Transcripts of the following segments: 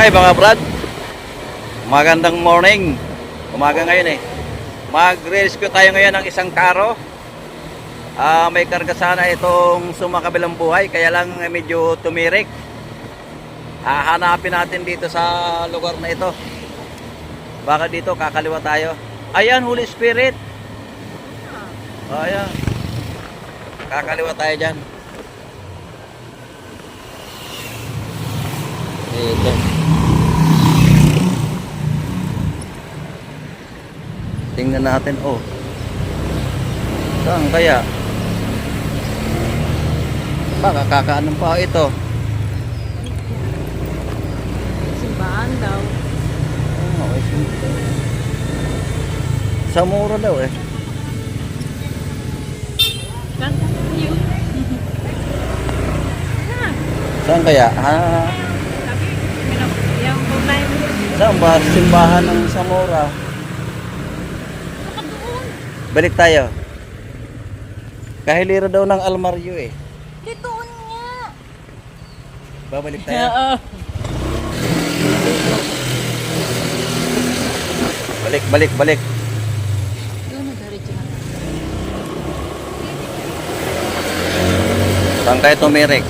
Hi mga brad, magandang morning. Umaga ngayon eh. Mag-rescue tayo ngayon ng isang karo. May karga sana itong sumakabilang buhay, kaya lang medyo tumirik. Hahanapin natin dito sa lugar na ito. Baka dito kakaliwa tayo. Ayan, Holy Spirit. Ayan, kakaliwa tayo dyan. Ito. Tingnan natin, oh. Saan kaya? Baka kakaanan pa ito. Simbahan daw. Oh, sa mura daw eh. Ganda yun. Saan kaya? Sabi, yung kulay mo. Saan ba? Simbahan ng Zamora. Baka doon. Balik tayo. Kahilira daw ng Almario eh. Di doon nga. Babalik tayo. Balik. Doon na diretso na. Saan tayo tumirik?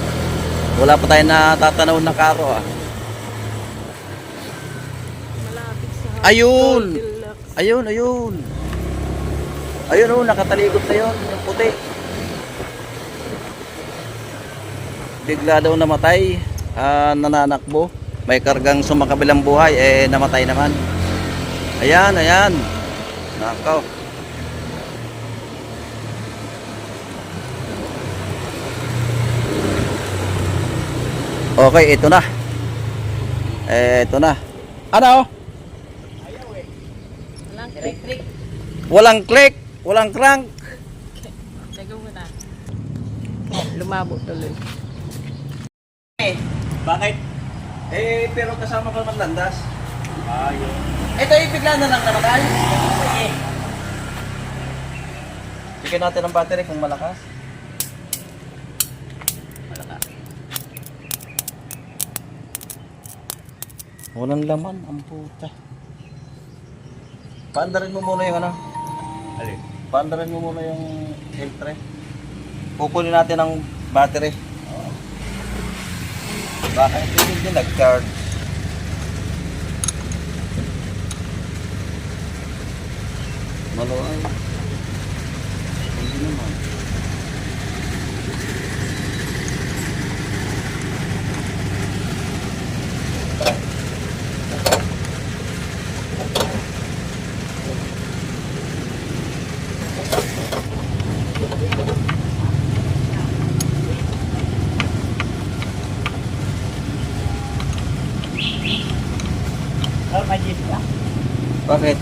Wala pa tayo natatanaw na karo ah. Malapit sa Ayun! Deluxe. Ayun. Ayun oh, nakatalikod na yun. Yung puti. Bigla daw namatay. Nananakbo. May kargang sumakabilang buhay. Namatay naman. Ayan. Nakaw. Okay, ito na. Ito na. Ano? Walang click. Walang click, walang crank. Tago mo na. Lumabo tuloy. Bakit? Pero kasama pa naman landas. Ayun. Ito bigla na lang namatay. Sige. Bigyan natin ang battery kung malakas. Malakas. Walang laman ang puta. Paandarin mo muna yung ano? Alin? Paandarin mo muna yung filtre. Kukunin natin ang battery. Baka hindi nag-charge. Maluay. Hindi naman. Majid ka. Bakit?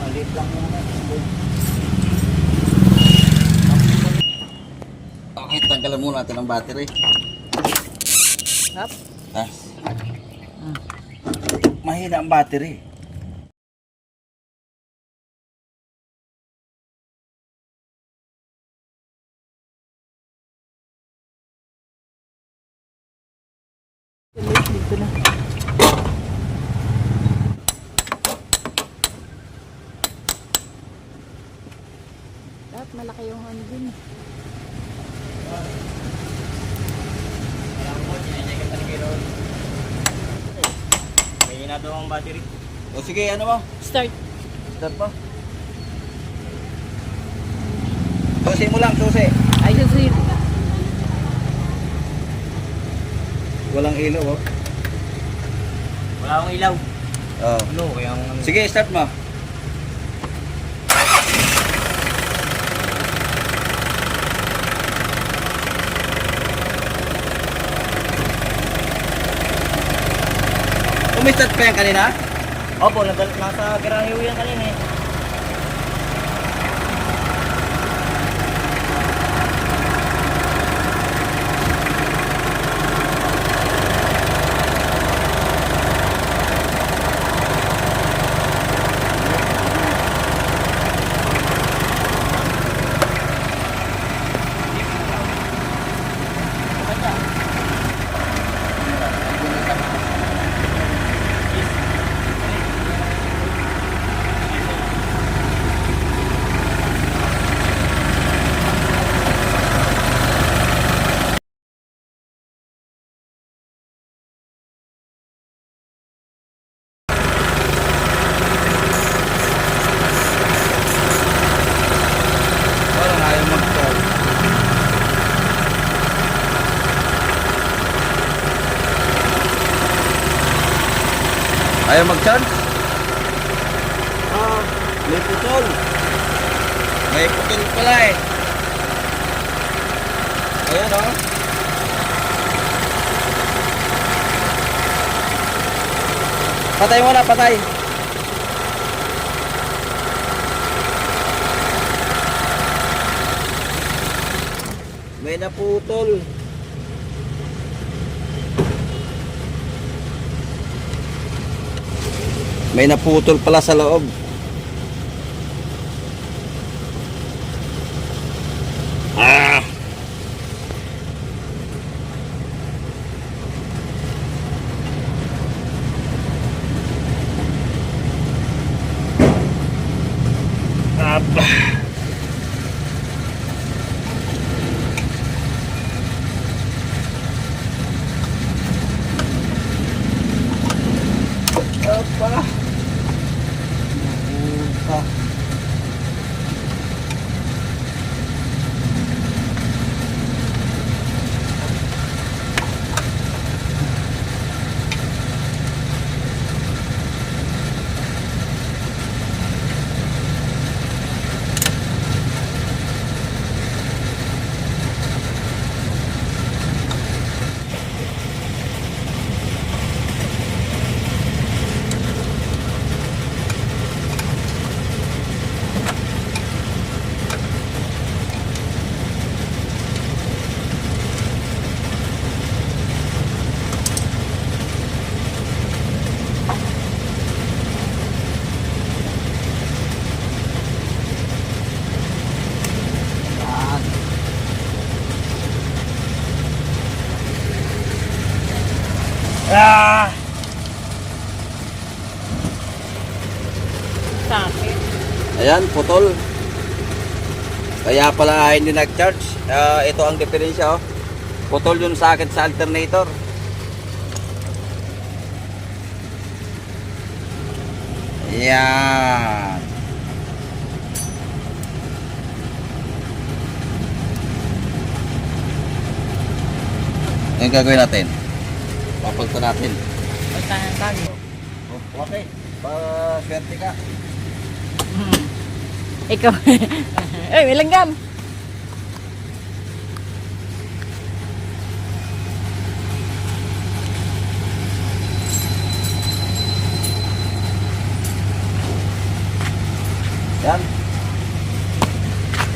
Malit lang muna. Okay, tanggalan muna natin ang battery. Hop. Ah. Mahina ang battery. Dito na. Dapat malaki yung ano dun. May ginado ang battery. O sige, ano mo? Start. Start mo. Susi mo lang, susi. Ayun sir. Walang ilaw, oh. Wala akong ilaw. Oh. Ano, kaya ang... Sige, start mo. Umistart pa yan kanina? Opo, nasa garahe ko yan kanina eh. Ayaw mag-charge? May putol. May putol pala eh. Ayan o. Patay mo na, patay. May naputol. May naputol pala sa loob. Ah. Aba. Apa? Nabuka. Ah! Sakit. Ayan, putol. Kaya pala hindi nag-charge. Ito ang diferensya oh. Putol yung sakit sa alternator. Ayan. Yung gagawin natin. Papagto natin. Pagkahan tayo. Oh, okay. Pa-swerte ka. Ikaw. Ay, may langgam. Yan.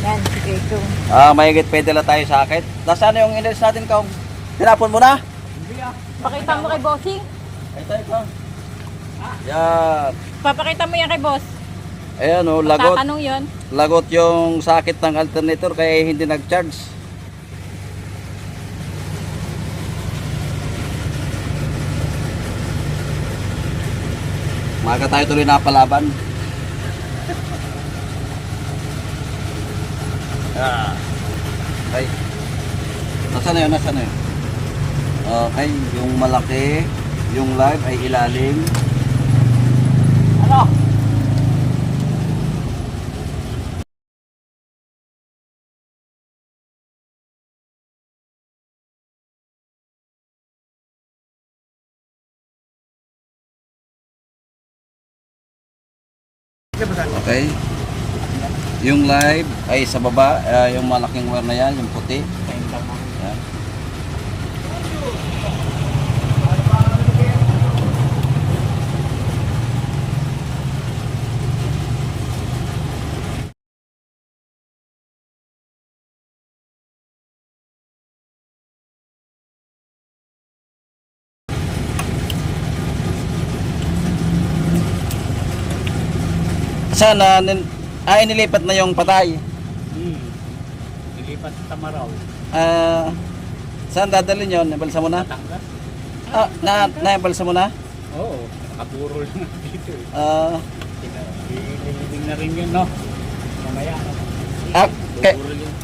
Yan, sige ikaw. Mahigit pwede lang tayo sa akit. Nasaan yung index natin, Kong? Tinapon mo na? Pakita mo kay bossing. Ito. Yan. Papakita mo yan kay boss. Ayan o, lagot. Tatanong yun. Lagot yung sakit ng alternator kaya hindi nag-charge. Maga tayo tuloy napalaban. Okay. Nasaan na yun? Nasaan na yun? Okay, yung malaki, yung live ay ilalim. Ano? Okay. Yung live ay sa baba, yung malaking wire na yan, yung puti. Yan. Sana inilipat na yung patay. Ilipat sa Tamaraw. Saan dadalhin yun? Nabalsa mo na? Batangas? Nabalsa mo na? Oo, nakaburol na dito eh. Ililibing na rin yun, no? Mamaya. Kay- Burol yun.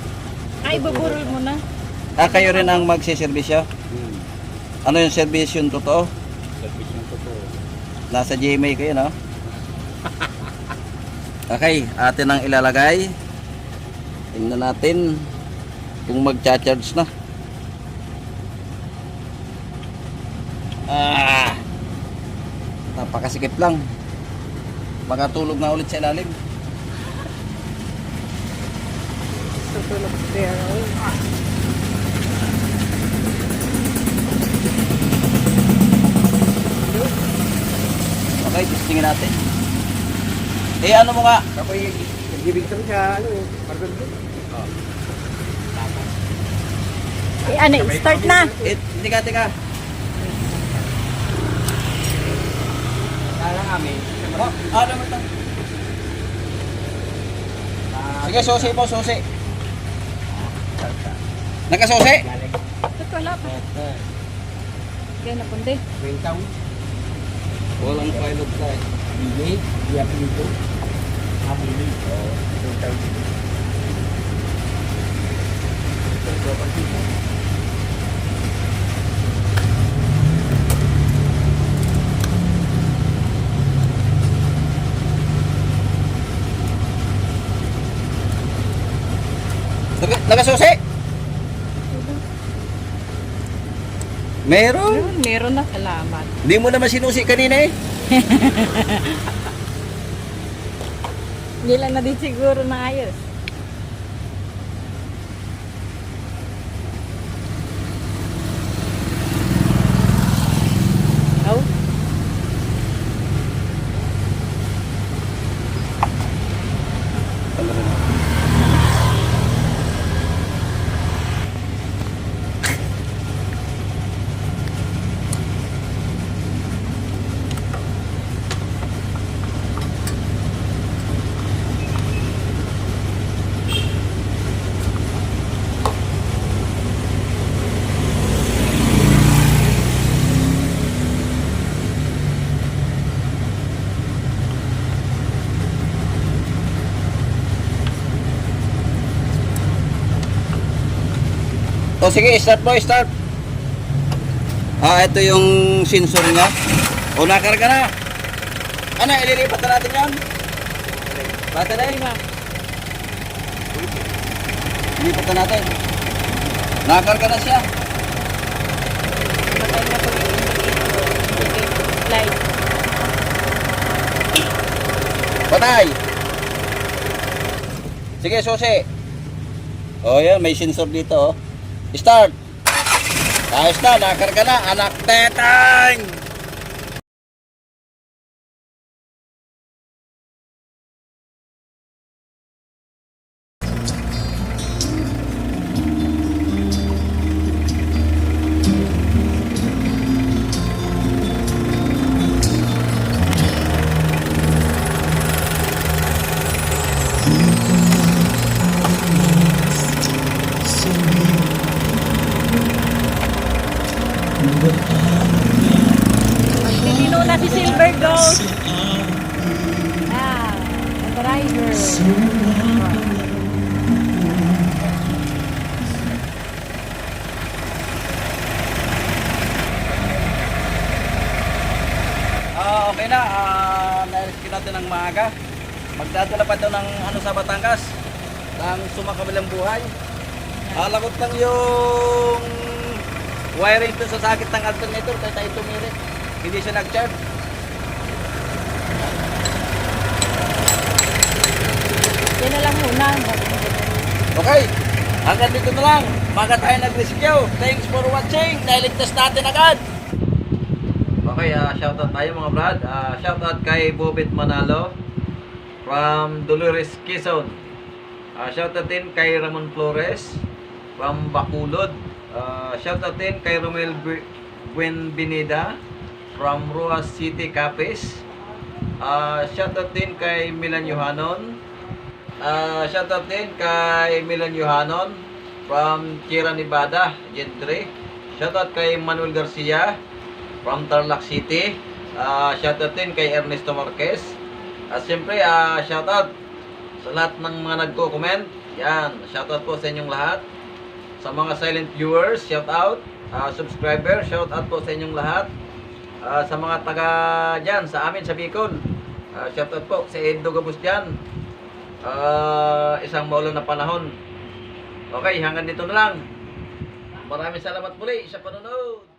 Ay, buburol mo na. kayo rin ang magsiservisyo? Ano yung service yung totoo? Service yung totoo. Nasa GMA kayo, no? Okay, atin ang ilalagay. Tingnan natin kung magcha-charge na. Tapos Pakasikip lang. Makatulog na ulit sa ilalim. Tutulog siya. Okay, testingin natin. Eh, ano mo nga? Kapag nagbibig kami sa ano, margot doon. Eh, ano, start na. Eh, tika. Kala kami. Oh, ano mo ito? Sige, susi po, susi. Nakasusi? Ba't wala pa? Kaya napundi. Kwentang. Walang pilot tayo. Bili. Di ako dito. Bili. Oo. Kwentang. Nakasusi? Meron. Meron na, salamat. Hindi mo naman sinusi kanina eh. Hindi lang na din siguro na ayos. Oh, O sige, start mo, start. Ito yung sensor niya. O, nakarga na. Ano, ililipat na natin yan? Battery? Ilipat na natin. Nakarga na siya. patay na po yung light. Patay. Sige, susi. O, yan, may sensor dito. Start. Ayos na, nakarga na. Anak tetang. Nagtitino na si Silver Ghost. Ah, the driver. Okay na. Na-rescue natin ng maaga. Magdadala pa ito ng ano sa Batangas. Ng sumakabilang buhay. Lagot lang yung wiring to sa sakit ng alternator kaya tayo tumirit. Hindi siya nag-charge. Yan na lang muna. Okay, hanggang dito na lang. Baga tayo nag-rescue. Thanks for watching. Nailigtas natin agad. Okay, shoutout tayo mga brad. Shoutout kay Bobit Manalo from Dolores, Quezon. Shoutout din kay Ramon Flores from Bacolod. Shoutout din kay Romel Buenvenida from Roas City, Capiz. Shoutout din kay Milan Yohanon. Shoutout din kay Milan Yohanon from Sierra Nevada, Jedre. Shoutout kay Manuel Garcia from Tarlac City. Shoutout din kay Ernesto Marquez. At siyempre, shoutout sa lahat ng mga nagko-comment. Yan, shoutout po sa inyong lahat. Sa mga silent viewers, shoutout. Subscriber, shoutout po sa inyong lahat. Sa mga taga dyan, sa amin, sa Bicol. Shoutout po sa Edo Gabus dyan. Isang maulan na panahon. Okay, hanggang dito na lang. Maraming salamat muli sa panonood.